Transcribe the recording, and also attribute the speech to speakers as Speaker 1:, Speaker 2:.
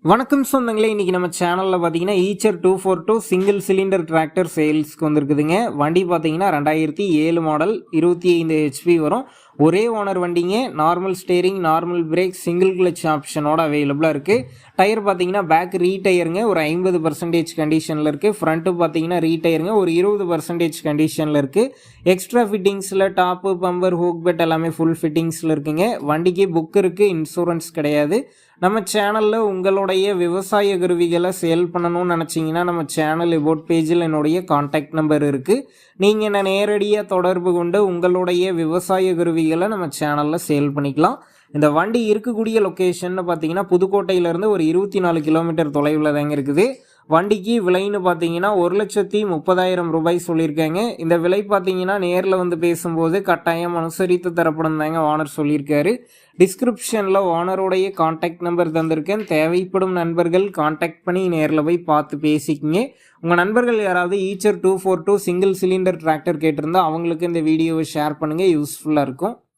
Speaker 1: வணக்கம் சொந்தங்களே, இன்னைக்கு நம்ம சேனலில் பார்த்தீங்கன்னா ஈச்சர் 242 சிங்கிள் சிலிண்டர் டிராக்டர் சேல்ஸ்க்கு வந்திருக்குதுங்க. வண்டி பார்த்தீங்கன்னா 2007 மாடல், 25 ஹெச்பி வரும். ஒரே ஓனர் வண்டிங்க. Normal steering, normal brake, single clutch ஆப்ஷனோட அவைலபிளாக இருக்குது. டயர் பார்த்தீங்கன்னா பேக் ரீடயருங்க, ஒரு 50% கண்டிஷனில் இருக்குது. ஃப்ரண்ட்டு பார்த்தீங்கன்னா ரீடயருங்க, ஒரு 20% கண்டிஷனில் இருக்குது. எக்ஸ்ட்ரா ஃபிட்டிங்ஸில் டாப்பு, பம்பர், ஹூக் பெட் எல்லாமே ஃபுல் ஃபிட்டிங்ஸில் இருக்குங்க. வண்டிக்கு புக் இருக்குது, இன்சூரன்ஸ் கிடையாது. நம்ம சேனலில் உங்களுடைய விவசாய கருவிகளை சேல் பண்ணணும்னு நினச்சிங்கன்னா நம்ம சேனல் எபோட் பேஜில் என்னுடைய காண்டாக்ட் நம்பர் இருக்குது. நீங்கள் என்ன நேரடியாக தொடர்பு கொண்டு உங்களுடைய விவசாய கருவிகளை நம்ம சேனலில் சேல் பண்ணிக்கலாம். இந்த வண்டி இருக்கக்கூடிய லொக்கேஷன் பார்த்தீங்கன்னா புதுக்கோட்டையிலேருந்து ஒரு 24 கிலோமீட்டர் தொலைவில் தாங்க இருக்குது. வண்டிக்கு விலைன்னு பார்த்தீங்கன்னா 1,30,000 ரூபாய் சொல்லியிருக்காங்க. இந்த விலை பார்த்தீங்கன்னா நேரில் வந்து பேசும்போது கட்டாயம் அனுசரித்து தரப்படும் தாங்க ஓனர் சொல்லியிருக்காரு. டிஸ்கிரிப்ஷனில் ஓனருடைய காண்டாக்ட் நம்பர் தந்திருக்கேன். தேவைப்படும் நண்பர்கள் காண்டாக்ட் பண்ணி நேரில் போய் பார்த்து பேசிக்கிங்க. உங்கள் நண்பர்கள் யாராவது ஈச்சர் 242 சிங்கிள் சிலிண்டர் டிராக்டர் கேட்டிருந்தா அவங்களுக்கு இந்த வீடியோவை ஷேர் பண்ணுங்கள், யூஸ்ஃபுல்லாக இருக்கும்.